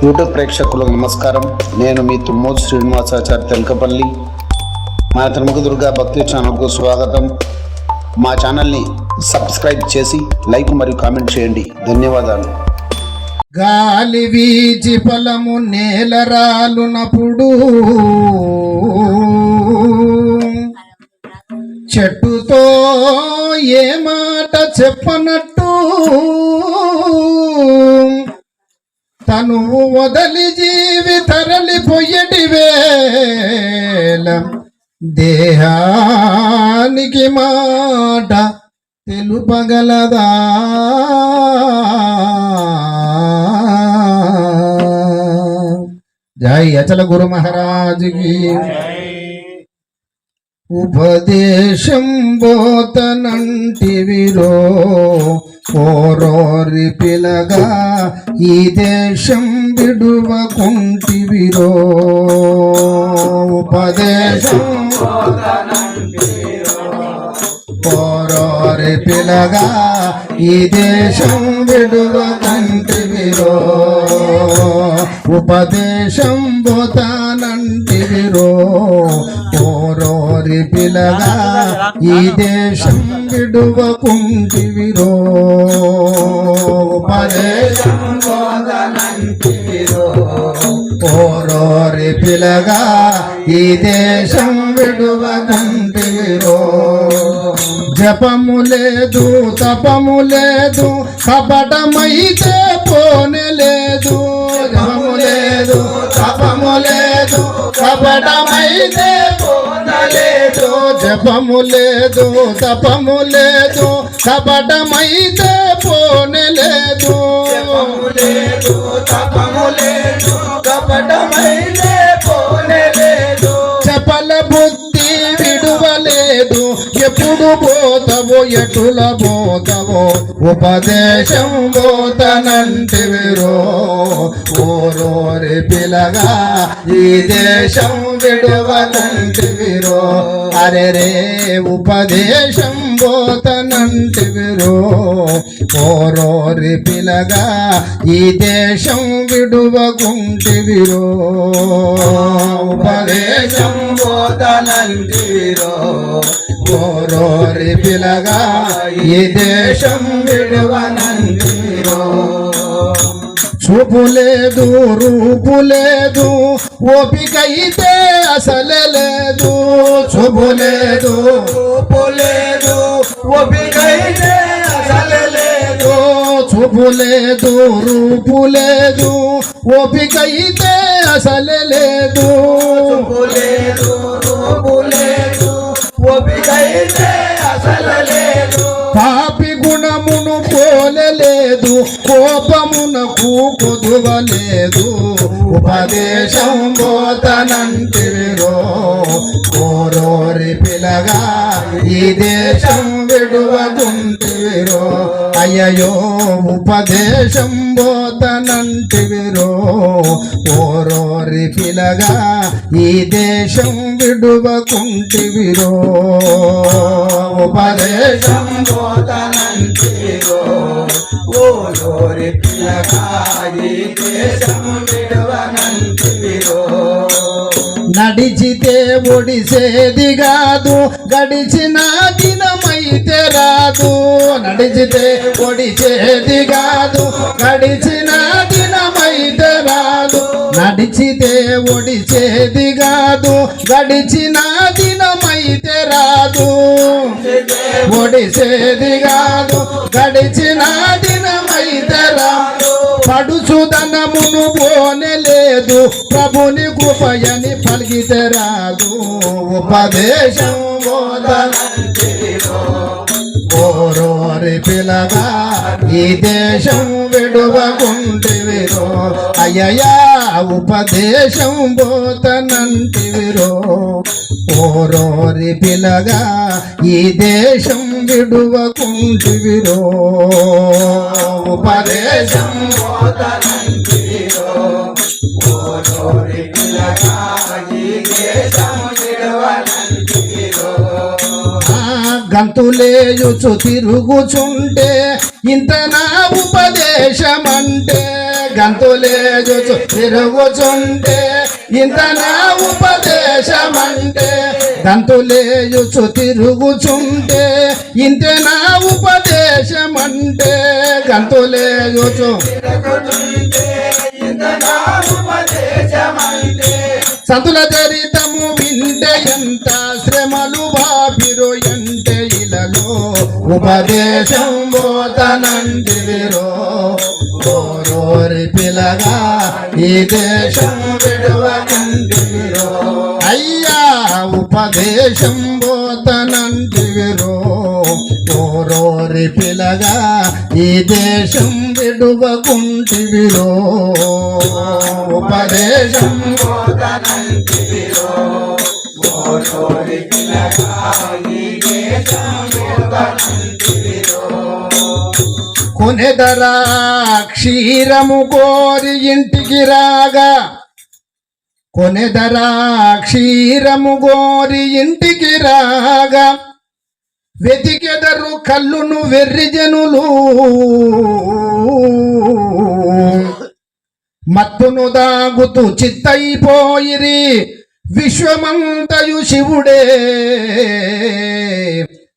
YouTube ప్రేక్షకులకు నమస్కారం. నేను మీ తుమ్మోజు శ్రీనివాసాచారి తెలకపల్లి. మన త్రిముఖ దుర్గా భక్తి ఛానల్కు స్వాగతం. మా ఛానల్ని సబ్స్క్రైబ్ చేసి లైక్ మరియు కామెంట్ చేయండి. ధన్యవాదాలు. గాలి వీచి పొలము నేల రాలునప్పుడు చెట్టుతో ఏ మాట చెప్పనట్టు తను వదలి జీవి తరలిపోయేటి వేళ దేహానికి మాట తెలుపగలదా? జై అచల గురు మహారాజుకి. ఉపదేశం బోతనంటివిరో ఓరోరి పిలగా ఈ దేశం విడువకుంటివిరో. ఉపదేశం ఓరోరి పిలగా ఈ దేశం విడువకుంటివిరో. ఉపదేశం బోతానంటివిరో ఓరోరి పిలగా ఈ దేశం విడువకుంటివిరో. ఉపదేశం బోతానంటివిరో ఓరోరి పిలగా ఈ దేశం విడువకుంటివిరో. జపము లేదు తపము లేదు కపటమైతే పోనే లేదు. జపము లేదు తపము లేదు కపటమైతే పోనే లేదు. జపము లేదు తపము లేదు కపటమైతే పోనే లేదు. జపము లేదు తపము లేదు కపటమైతే పోనే లేదు. చపల బుద్ధి విడువలేదు ఎప్పుడు పోతవో ఎటుల పోతవో. ఉపదేశం పోతనంటివిరో ఓరోరి పిలగా ఈ దేశం విడువనంటివిరో. అరే రే ఉపదేశం పోతనంటివిరో ఓరోరి పిలగా ఈ దేశం విడువకుంటివిరో. ఉపదేశం పోతనంటివిరో ఓరోరి పిలగా ఈ దేశం విడువనంటివిరో. చూపు లేదు రూపు లేదు ఓపికైతే అసలే లేదు. చూపు లేదు రూపు లేదు ఓపికైతే అసలే లేదు. చూపు లేదు రూపు లేదు ఓపికైతే అసలే లేదు. చూపు లేదు రూపు లేదు ఓపికైతే అసలే లేదు. పాపి గుణమును పోలలేదు కోపమునకు కొదువలేదు. ఉపదేశం బోతనంటివిరో ఓరోరి పిలగా ఈ దేశం విడువకుంటివిరో. అయ్యయో ఉపదేశం బోతనంటివిరో ఓరోరి పిలగా ఈ దేశం విడువకుంటివిరో. ఉపదేశం బోతనంటివిరో ఓరోరి పిలగా ఈ దేశం విడువనంటివిరో. నడిచితే ఒడిసేది కాదు గడిచిన దినమైతే రాదు. నడిచితే ఒడిచేది కాదు గడిచిన దినమైతే రాదు. నడిచితే ఒడిచేది కాదు గడిచిన దినమైతే రాదు. ఒడిసేది కాదు గడిచిన దినమైతే రాదు. పడుచుదనమును పోనే లేదు ప్రభుని కృపయని పలికితే రాదు. ఉపదేశం బోతనంటివిరో ఓరోరి పిలగా ఈ దేశం విడువకుంటివిరో. అయ్యయా ఉపదేశం బోతనంటివిరో ఓరోరి పిలగా ఈ దేశం విడువకుంటివిరో. ఉపదేశం బోతనంటివిరో ఓరోరి పిలగా ఈ దేశం విడువనంటివిరో. గంతులేయుచు తిరుగుచుంటే ఇంత నా ఉపదేశమంటే. గంతులేజుచు తిరుగుచుంటే ఇంత నా ఉపదేశమంటే గంతులేజుచు తిరుగుచుంటే ఇంత నా ఉపదేశమంటే గంతులేజుచు సంతుల చరితము వింటే ఎంత శ్రమలు బాపిరు అంటే ఇలలో ఉపదేశం పోతనంటివిరో ఓరోరి పిలగా ఈ దేశం విడవకంటివిరో అయ్యా ఉపదేశం పోతనంటివిరో ఓరోరి పిలగా ఈ దేశం విడువకుంటివిరో ఉపదేశం పోతనంటివిరో ఓరోరి పిలగా ఈ దేశం విడువకుంటివిరో కొనెదరా క్షీరము కోరి ఇంటికి రాగా కొనెదరా క్షీరము కోరి ఇంటికి రాగా వెతికెదరు కళ్ళును వెర్రి జనులు మత్తును దాగుతూ చిత్తైపోయిరి విశ్వమంతయు శివుడే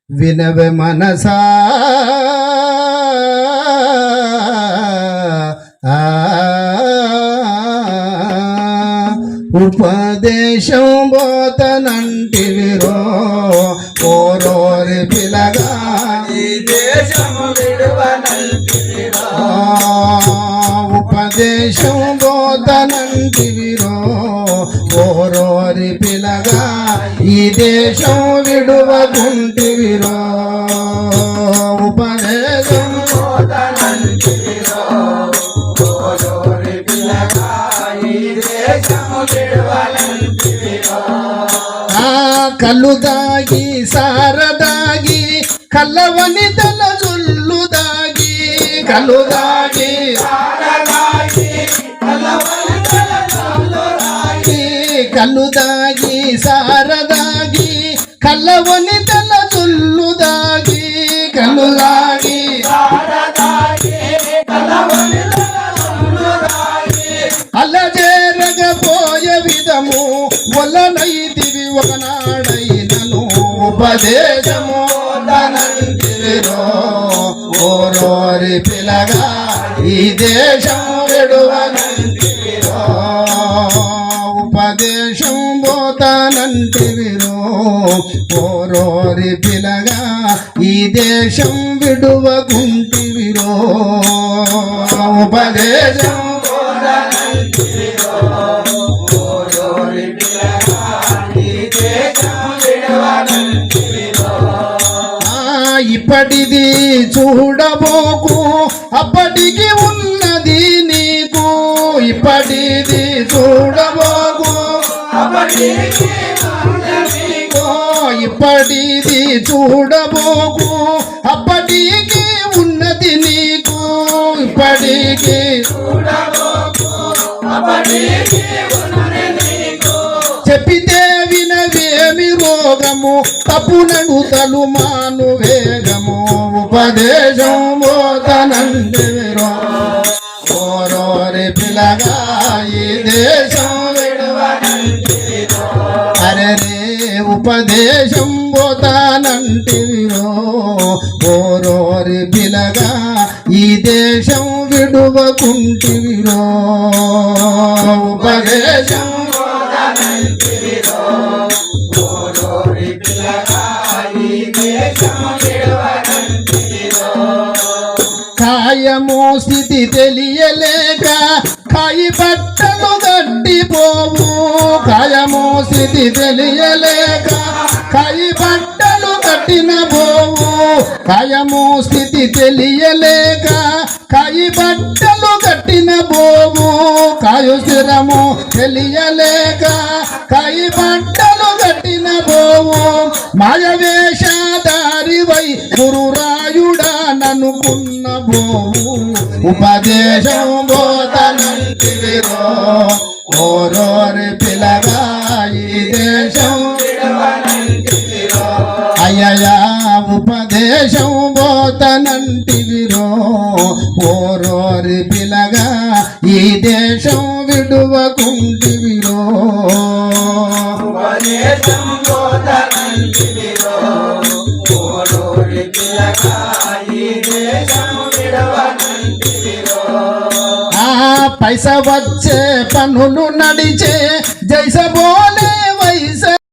వినవె మనసా ఉపదేశం పోతనంటివిరో ఓరోరి పిలగా ఈ దేశము విడువనంటివిరో ఉపదేశం పోతనంటివిరో ఓరోరి పిలగా ఈ దేశం విడువకుంటివిరో ఉపదేశం పోతనంటివిరో ఓరోరి పిలగా ఈ దేశము విడువనంటివిరో కళ్ళు దాగి సారదాగి కళ్ళవని తల జుల్లు దాగి కళ్ళు దాగి కళ్ళు దాగి సారదాగి కళ్ళవని తల జుల్లు దాగి కళ్ళు దాగి అల్లజేరగపోయే విధము వలనైతివి ఒకనాడైనను ఉపదేశము నంటివిరో ఓరోరి పిలగా ఈ దేశం విడువనంటివిరో ఉపదేశం పోతానంటివిరో ఓరోరి పిలగా ఈ దేశం విడువకుంటివిరో ఉపదేశం పోతానంటివిరో ఓరోరి పిలగా ఈ దేశం విడువనంటివిరో ఇప్పటిది చూడబోకు అప్పటికి ఉన్నది నీకు ఇప్పటిది చూడబోకు అప్పటికి ఇప్పటిది చూడబోకు అప్పటికి ఉన్నది నీకు ఇప్పటికి చెప్పితే వినవేమి రోగము తప్పునడు తలు మాను వేగము ఉపదేశం పోతనంటివిరో ఓరోరి పిలగా ఈ దేశం విడువనంటివిరో అరే రే ఉపదేశం పోతానంటివిరో ఓరోరి పిలగా ఈ దేశం విడువకుంటివిరో ఉపదేశం పోతానంటివిరో ఓరోరి పిలగా ఈ దేశం విడువనంటివిరో కాయము స్థితి తెలియలేక కాయి బట్టలు గడ్డిపోవు కాయము స్థితి తెలియలేక కాయి బట్టలు కట్టిన పోవు కాయము స్థితి తెలియలేక కాయి బట్టలు కట్టిన పోవు కాయు స్థిరము తెలియలేక కాయి బట్టలు కట్టిన పోవు మాయవేషధారివై గురురాయుడా ననుకున్న పోవు ఉపదేశం పోతనంటివిరో ఓరోరి పిలగా ఈ దేశం విడువనంటివిరో అయ్యయా ఉపదేశం పోతనంటివిరో ఓరోరి పిలగా ఈ దేశం విడువకుంటివిరో పైస వచ్చే పనులు నడిచే జైస బోలే వైస